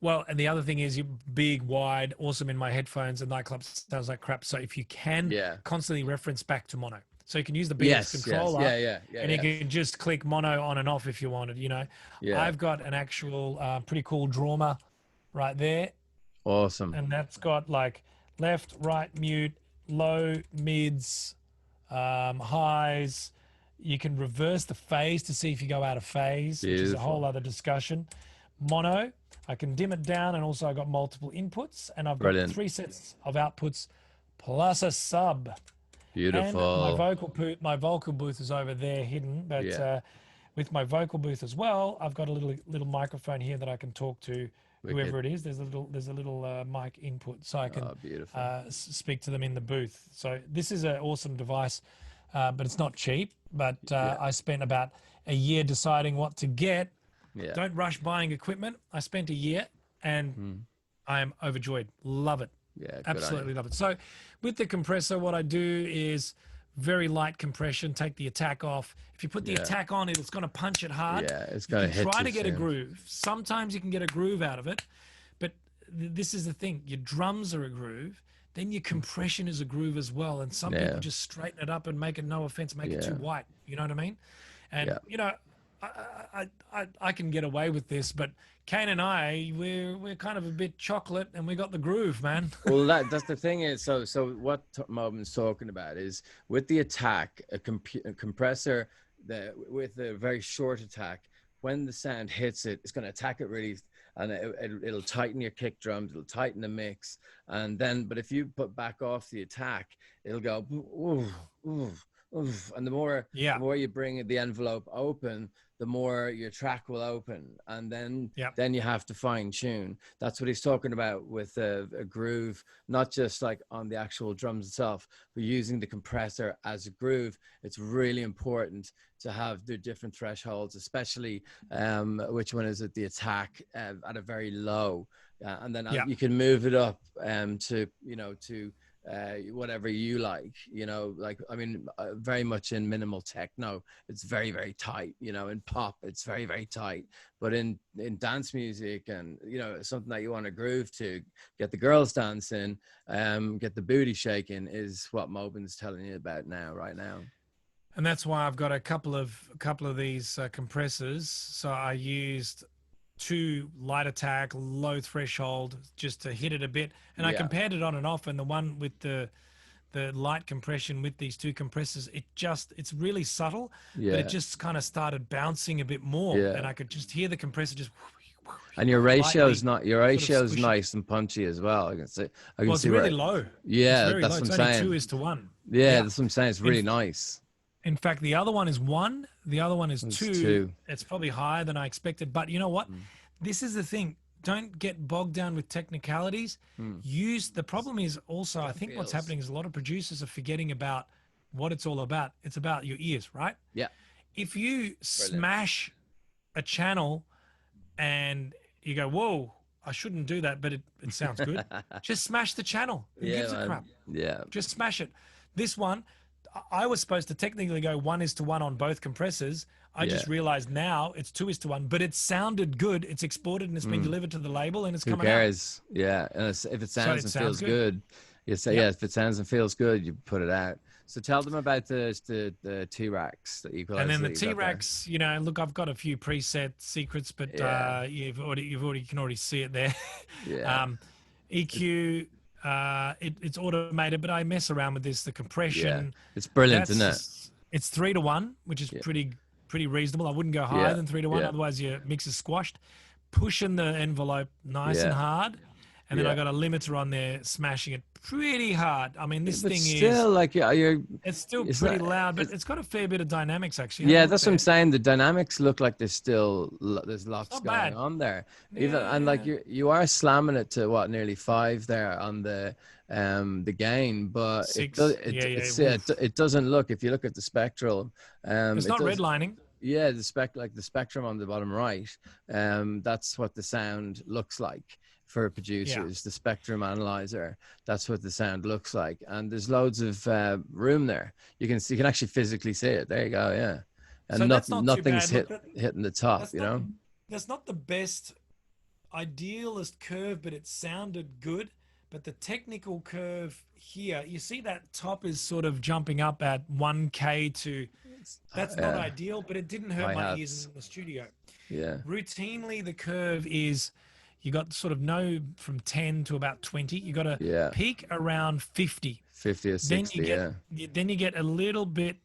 Well, and the other thing is, you're big, wide, awesome in my headphones, and nightclub sounds like crap. So if you can constantly reference back to mono. So you can use the BS controller, and you can just click mono on and off if you wanted, you know. I've got an actual pretty cool drummer right there. Awesome. And that's got like left, right, mute, low, mids, highs. You can reverse the phase to see if you go out of phase, which is a whole other discussion. Mono, I can dim it down, and also I've got multiple inputs, and I've got 3 sets of outputs plus a sub. Beautiful. And my vocal booth is over there hidden, but with my vocal booth as well, I've got a little microphone here that I can talk to whoever it is. There's a little mic input, so I can speak to them in the booth. So this is an awesome device, but it's not cheap. But I spent about a year deciding what to get. Don't rush buying equipment. I spent a year, and I am overjoyed. Love it. Yeah, absolutely love it. So with the compressor, what I do is very light compression, take the attack off. If you put the attack on, it's going to punch it hard. Yeah, it's going to hit. Try to get a groove. Sometimes you can get a groove out of it, but this is the thing. Your drums are a groove. Then your compression is a groove as well. And some people just straighten it up and make it, no offense, make it too white. You know what I mean? And, you know, I can get away with this, but Kane and I, we're kind of a bit chocolate, and we got the groove, man. Well, that's the thing is, so what Mobin's talking about is with the attack, a compressor with a very short attack, when the sound hits it, it's going to attack it really, and it'll tighten your kick drums, it'll tighten the mix, and then, but if you put back off the attack, it'll go, ooh, ooh, ooh, and the more you bring the envelope open, the more your track will open, and then you have to fine tune. That's what he's talking about with a groove, not just like on the actual drums itself, but using the compressor as a groove. It's really important to have the different thresholds, especially which one is it, the attack at a very low, and then you can move it up to, you know, to whatever you like, you know, like, I mean, very much in minimal techno, it's very, very tight, you know, in pop, it's very, very tight, but in dance music, and, you know, something that you want to groove to, get the girls dancing, get the booty shaking, is what Mobin's telling you about right now. And that's why I've got a couple of these compressors. So I used 2 light attack, low threshold, just to hit it a bit, and I compared it on and off, and the one with the light compression with these 2 compressors, it's really subtle, but it just kind of started bouncing a bit more, and I could just hear the compressor just. And your ratio is nice and punchy as well. I can see. It's really low. Yeah, it's that's low. what I'm It's saying. only 2:1. Yeah, that's what I'm saying. It's really nice. In fact, the other one is 1. The other one is 2. It's probably higher than I expected. But you know what? This is the thing. Don't get bogged down with technicalities. The problem is also, I think what's happening is a lot of producers are forgetting about what it's all about. It's about your ears, right? Yeah. If you smash a channel and you go, whoa, I shouldn't do that, but it sounds good. Just smash the channel. Who gives a crap? Yeah. Just smash it. This one, I was supposed to technically go 1:1 on both compressors. I just realized now it's 2:1, but it sounded good. It's exported and it's been delivered to the label and it's Who coming out. cares? Yeah, and if it sounds and feels good, you say Yep. if it sounds and feels good, you put it out. So tell them about the T-Racks, the equalizer. And then the T-Racks, you know, look, I've got a few preset secrets, but you can already see it there. Yeah. EQ, it's automated, but I mess around with this. The compression, it's brilliant, isn't it? It's 3:1, which is pretty reasonable. I wouldn't go higher than 3:1, otherwise your mix is squashed. Pushing the envelope nice and hard, and then I got a limiter on there, smashing it pretty hard. I mean, this thing still, is like it's still pretty loud, but it's got a fair bit of dynamics actually. Yeah, that's what I'm saying. The dynamics look like there's lots going on there. Even and like you are slamming it to what, nearly 5 there on the gain, but 6. It doesn't look, if you look at the spectral, it's not redlining. Yeah, the spectrum on the bottom right, that's what the sound looks like for producers. The spectrum analyzer, that's what the sound looks like, and there's loads of room there. You can actually physically see it. There you go. Yeah, and so nothing's hitting the top. You know, that's not the best idealist curve, but it sounded good. But the technical curve here, you see that top is sort of jumping up at 1K to. That's not ideal, but it didn't hurt my ears in the studio. Yeah. Routinely, the curve is, you got sort of no from 10 to about 20. You got a peak around 50. 50 or 60, then you get a little bit,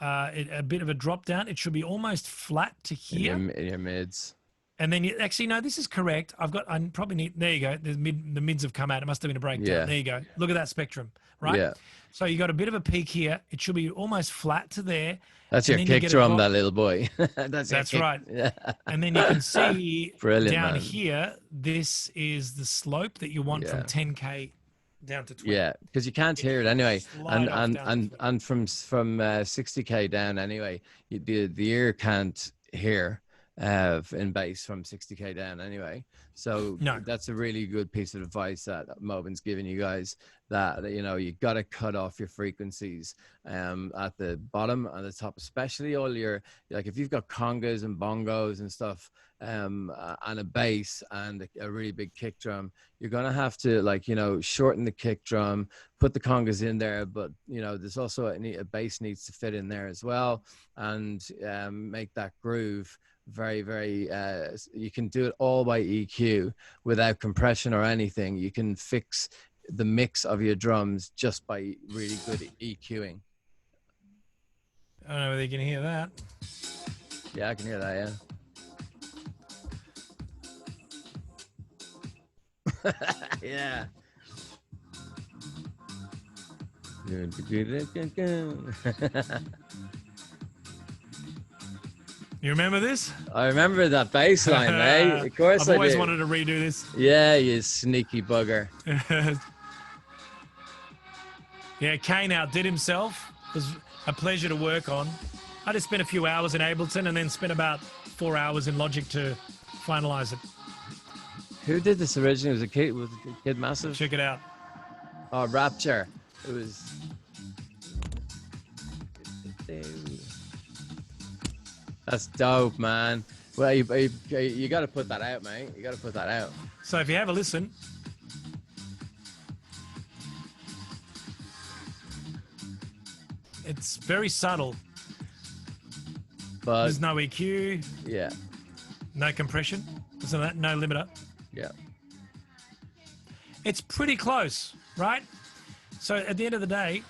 a bit of a drop down. It should be almost flat to here. In your mids. And then you actually, no, this is correct. I probably need, there you go. The mids have come out. It must have been a breakdown. Yeah. There you go. Look at that spectrum, right? Yeah. So you got a bit of a peak here. It should be almost flat to there. That's your kick drum, that little boy. That's right. Yeah. And then you can see down man. Here, this is the slope that you want from 10K down to 20. Yeah, because you can't hear it anyway. And from 60K down anyway, the ear can't hear in bass from 60K down anyway. So that's a really good piece of advice that MOBIN's giving you guys, that you know, you got to cut off your frequencies at the bottom and the top, especially all your, like if you've got congas and bongos and stuff, and a bass and a really big kick drum, you're gonna have to, like, you know, shorten the kick drum, put the congas in there, but you know, there's also a bass needs to fit in there as well, and make that groove very, very you can do it all by EQ without compression or anything. You can fix the mix of your drums just by really good EQing. I don't know whether you can hear that. Yeah, I can hear that. Yeah. You remember this? I remember that bass line, eh? Of course, I've always wanted to redo this. Yeah, you sneaky bugger. Yeah, Kane outdid himself. It was a pleasure to work on. I just spent a few hours in Ableton and then spent about 4 hours in Logic to finalize it. Who did this originally? Was it Kid Massive? Check it out. Oh, Rapture. It was. That's dope, man. Well, you got to put that out, mate. You got to put that out. So if you have a listen. It's very subtle. But there's no EQ. Yeah. No compression. Isn't that? No limiter. Yeah. It's pretty close, right? So at the end of the day,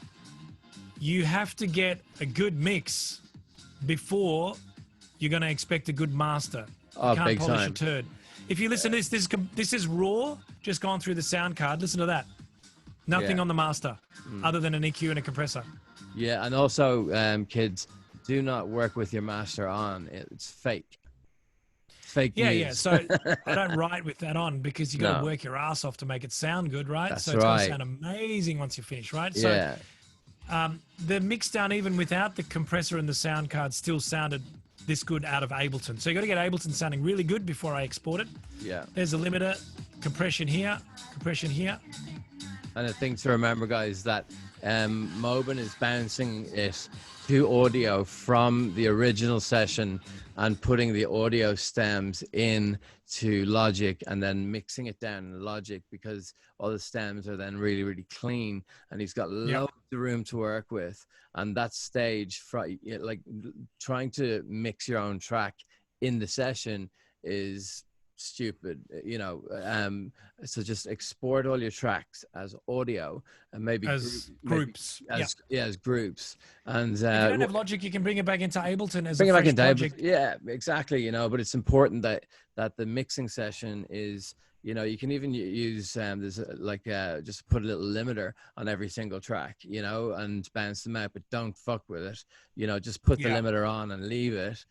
you have to get a good mix before you're going to expect a good master. Oh, you can't big polish time. a turd. If you listen to this is raw, just gone through the sound card. Listen to that. Nothing on the master other than an EQ and a compressor. Yeah, and also, kids, do not work with your master on. It's fake. Fake news. Yeah. So I don't write with that on because you got to work your ass off to make it sound good, right? That's so it's going right. to sound amazing once you finish, right? Yeah. So the mix down, even without the compressor and the sound card, still sounded this good out of Ableton. So you got to get Ableton sounding really good before I export it. Yeah. There's a limiter, compression here, compression here. And the thing to remember, guys, that MOBIN is bouncing it to audio from the original session and putting the audio stems in to Logic and then mixing it down in Logic, because all the stems are then really, really clean, and he's got loads of room to work with. And that stage, like trying to mix your own track in the session is stupid, you know. So just export all your tracks as audio, and maybe as groups. as groups. And if you don't have Logic, you can bring it back into Ableton as bring a it back fresh into project. yeah, exactly, you know. But it's important that the mixing session is, you know, you can even use there's like just put a little limiter on every single track, you know, and bounce them out, but don't fuck with it, you know. Just put the limiter on and leave it.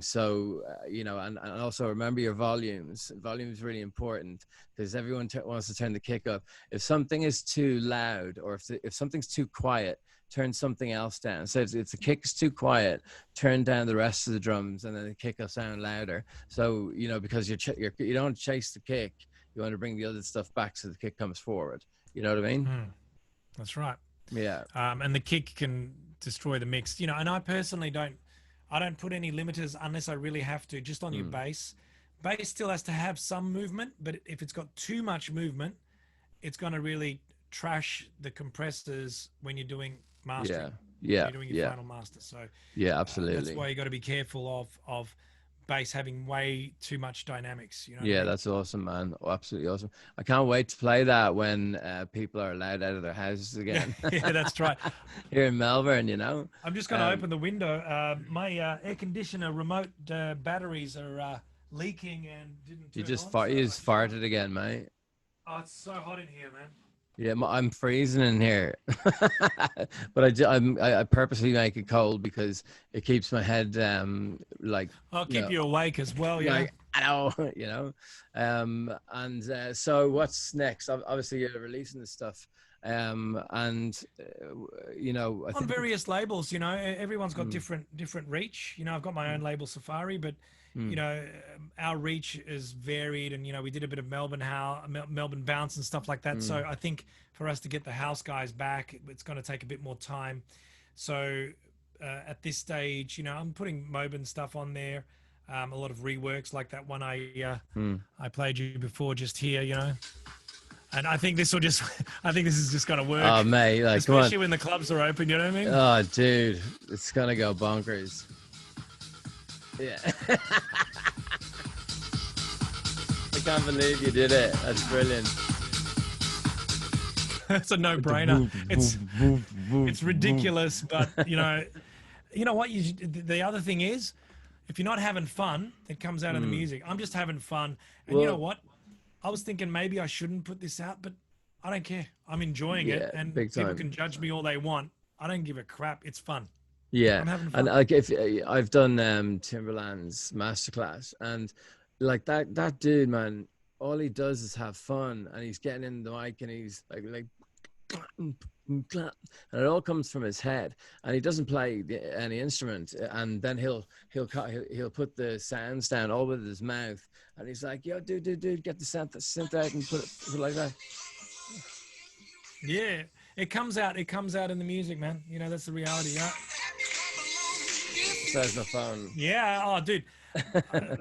So you know, and also remember your volumes. Volume is really important, because everyone wants to turn the kick up. If something is too loud, or if something's too quiet, turn something else down. So if the kick is too quiet, turn down the rest of the drums, and then the kick will sound louder. So, you know, because you don't want to chase the kick, you want to bring the other stuff back so the kick comes forward. You know what I mean? That's right. Yeah. And the kick can destroy the mix, you know. And I personally don't put any limiters unless I really have to, just on your bass. Bass still has to have some movement, but if it's got too much movement, it's going to really trash the compressors when you're doing mastering. Yeah. You're doing your final master. So yeah, absolutely. that's why you got to be careful of bass having way too much dynamics, you know. Yeah, that's awesome, man. Oh, absolutely awesome. I can't wait to play that when people are allowed out of their houses again. Yeah, that's right. Here in Melbourne, you know. I'm just going to open the window. My air conditioner remote batteries are leaking and didn't turn You just farted again, mate. Oh, it's so hot in here, man. Yeah, I'm freezing in here, but I purposely make it cold because it keeps my head like. I'll keep you awake as well. Yeah, like, I know, you know. And so what's next? Obviously, you're releasing this stuff, and you know, on various labels. You know, everyone's got different reach. You know, I've got my own label, Safari, but you know, our reach is varied, and you know, we did a bit of Melbourne bounce and stuff like that. So I think for us to get the house guys back, it's going to take a bit more time. So at this stage, you know, I'm putting MOBIN stuff on there, a lot of reworks like that one I played you before just here, you know. And I think this will just, I think this is just going to work. Oh, mate, like, especially when the clubs are open, you know what I mean? Oh, dude, it's going to go bonkers. Yeah. I can't believe you did it. That's brilliant. It's a no-brainer. It's ridiculous, but you know what? The other thing is, if you're not having fun, it comes out in the music. I'm just having fun, and you know what? I was thinking maybe I shouldn't put this out, but I don't care. I'm enjoying it, and people can judge me all they want. I don't give a crap. It's fun. Yeah, I'm having fun. and like if I've done Timberland's masterclass, and like that dude, man, all he does is have fun, and he's getting in the mic, and he's like, and it all comes from his head, and he doesn't play any instrument, and then he'll put the sounds down all with his mouth, and he's like, yo, dude, get the synth out and put it like that. Yeah, it comes out in the music, man. You know, that's the reality. Yeah. Says my phone. Yeah. Oh, dude.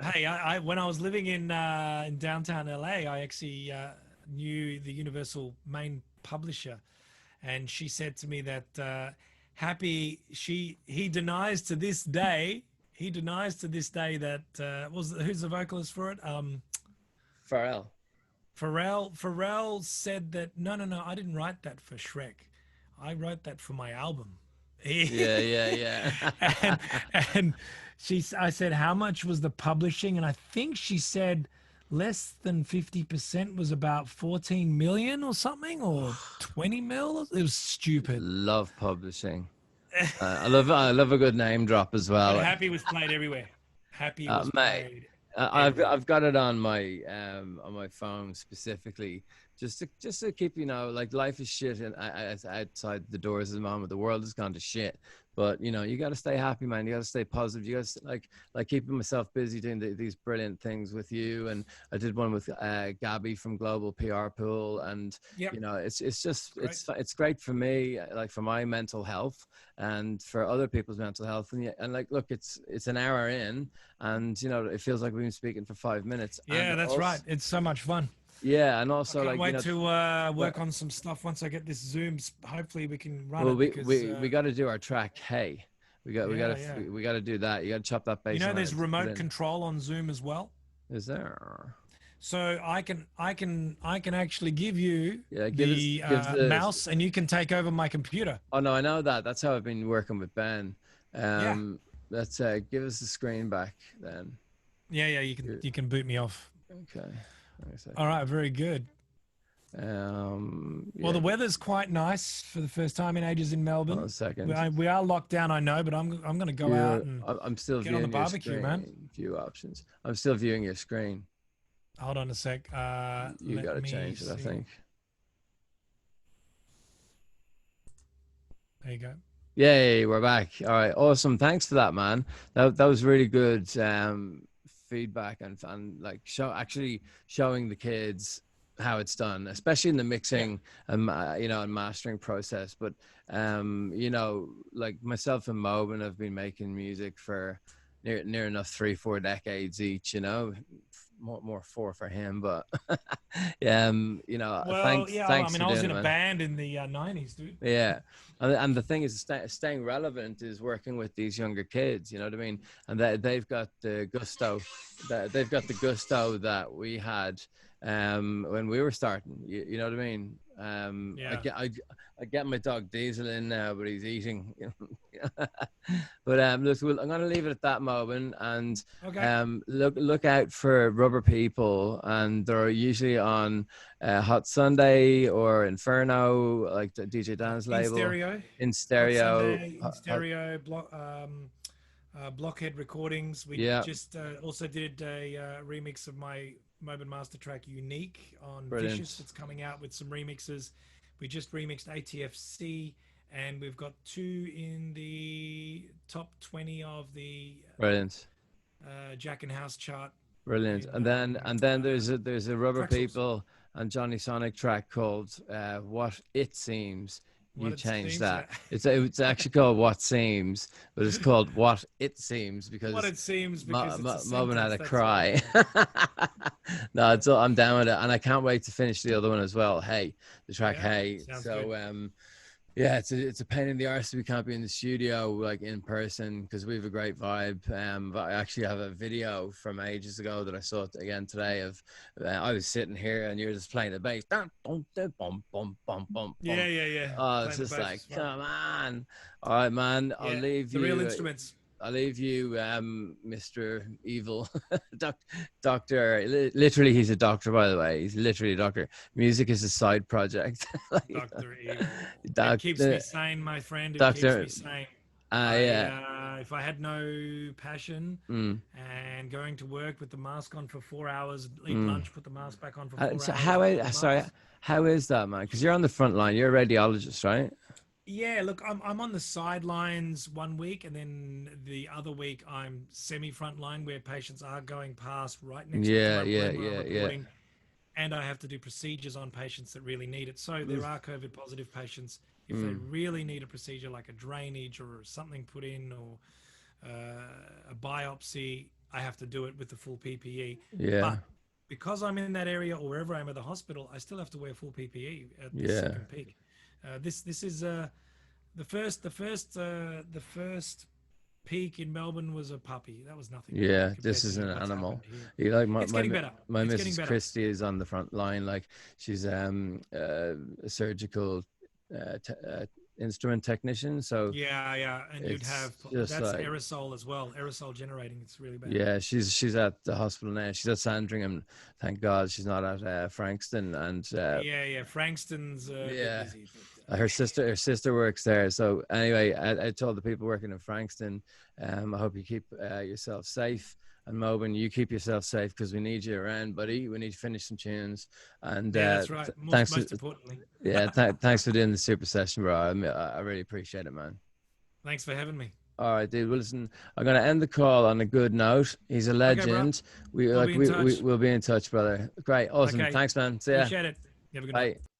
Hey, I when I was living in downtown LA, I actually knew the Universal main publisher, and she said to me that he denies to this day that who's the vocalist for it? Pharrell said that no, I didn't write that for Shrek. I wrote that for my album. Yeah. and I said, how much was the publishing? And I think she said less than 50% was about 14 million or something, or 20 mil. It was stupid. Love publishing. I love a good name drop as well. But Happy was played everywhere. Happy was played. I've got it on my phone specifically just to keep, you know, like, life is shit and outside the doors at the moment. The world has gone to shit, But you know, you got to stay happy, man. You got to stay positive. You got to like keeping myself busy doing these brilliant things with you. And I did one with Gabby from Global PR Pool, and Yep. you know, it's just Great. it's great for me, like for my mental health and for other people's mental health. And yeah, and like, look, it's an hour in, and you know, it feels like we've been speaking for 5 minutes. And Yeah, that's right. also, It's so much fun. yeah, and I also can't like, you wait know, to but work on some stuff once I get this Zoom. Hopefully, we can run well, it because we got to do our track. Hey, yeah, yeah. we got to do that. You got to chop that You bass know, line there's and put remote in. control on Zoom as well. Is there? So I can actually give you Yeah, the give the. mouse, and you can take over my computer. Oh no, I know that. That's how I've been working with Ben. Yeah, Let's give us the screen back then. yeah, yeah. Good. You can boot me off. Okay, wait a All second. right, very good. Well, Yeah, the weather's quite nice for the first time in ages in hold on Melbourne. a second. We are locked down, I know, but I'm going to go out View. and I'm still get on the viewing your barbecue, man. screen. View options. I'm still viewing your screen. Hold on a sec. You got Let to me change it, I see. think. There you go. Yay, we're back. All right, awesome. Thanks for that, man. That was really good feedback and like actually showing the kids how it's done, especially in the Yeah. mixing and you know, and mastering process. But you know, like myself and Mobin have been making music for near enough 3-4 decades each. You know, more four for him, but you know, Well, yeah. I thanks mean, for I was doing in it, a man. band in the '90s, dude. Yeah, and the thing is, staying relevant is working with these younger kids. You know what I mean? And they've got the gusto, they've got the gusto that we had when we were starting. You know what I mean? Yeah. I get my dog Diesel in now, but he's eating. You know? But look, I'm going to leave it at that, Mobin, and Okay. look out for Rubber People, and they're usually on Hot Sunday or Inferno, like the DJ Dan's In label, stereo. in Hot stereo. Sunday in stereo. Blockhead Recordings. We Yeah, just also did a remix of my MOBIN Master track Unique on Vicious. brilliant, It's coming out with some remixes. We just remixed ATFC, and we've got 2 in the top 20 of the brilliant, Jack and House chart brilliant. in And then there's a Rubber Traxsource. People and Johnny Sonic track called What It Seems. What You it changed seems, yeah. that. It's actually called What Seems, but it's called What It Seems What because it seems because it's a Mobin had sentence. a That's all. cry. No, it's all, I'm down with it, and I can't wait to finish the other one as well. Hey, the track Yeah, Hey. sounds good. So yeah, it's a pain in the arse. We can't be in the studio like in person because we have a great vibe. But I actually have a video from ages ago that I saw again today of I was sitting here and you're just playing the bass. Bum, bum, bum, bum, bum, bum, Yeah, bum. yeah, yeah. Oh, it's Playing the just bass like, is fun. come on. All right, man. Yeah, the real instruments. I'll leave you, Mr. Evil, Doctor. Literally, he's a doctor, by the way. He's literally a doctor. Music is a side project. Like, Dr. Evil. It keeps me Doctor, sane, my friend. It keeps Doctor. me sane. Yeah. If I had no passion Mm. and going to work with the mask on for 4 hours, eat lunch, put the mask back on for four So hours, how wear the is sorry? mask. How is that, man? Because you're on the front line. You're a radiologist, right? Yeah, look, I'm on the sidelines one week, and then the other week I'm semi front line where patients are going past right next to Yeah, my yeah, room where I'm yeah, yeah. reporting, and I have to do procedures on patients that really need it. So there are COVID positive patients. If they really need a procedure like a drainage or something put in or a biopsy, I have to do it with the full PPE. Yeah, But because I'm in that area or wherever I'm at the hospital, I still have to wear full PPE at the yeah, second peak. This is the first peak in Melbourne was a puppy. That was nothing yeah. compared This is to an what's animal. happened here. You like It's getting better. my It's getting Mrs. better. Christie is on the front line. Like she's a surgical instrument technician. So Yeah, yeah, and you'd it's have just that's like, aerosol as well. Aerosol generating. It's really bad. yeah, she's at the hospital now. She's at Sandringham. Thank God she's not at Frankston. And Yeah, yeah. Frankston's a bit yeah, busy. her sister works there. So anyway, I told the people working in Frankston, I hope you keep yourself safe. And Mobin, you keep yourself safe because we need you around, buddy. We need to finish some tunes. And Yeah, that's right. thanks, Most importantly. yeah, thanks for doing the super session, bro. I really appreciate it, man. Thanks for having me. All right, dude. Well, listen, I'm gonna end the call on a good note. He's a Okay, bro. legend. We'll be in touch. We'll be in touch, brother. Great, awesome. Okay. Thanks, man. See ya. Appreciate it. You have a good night. Bye.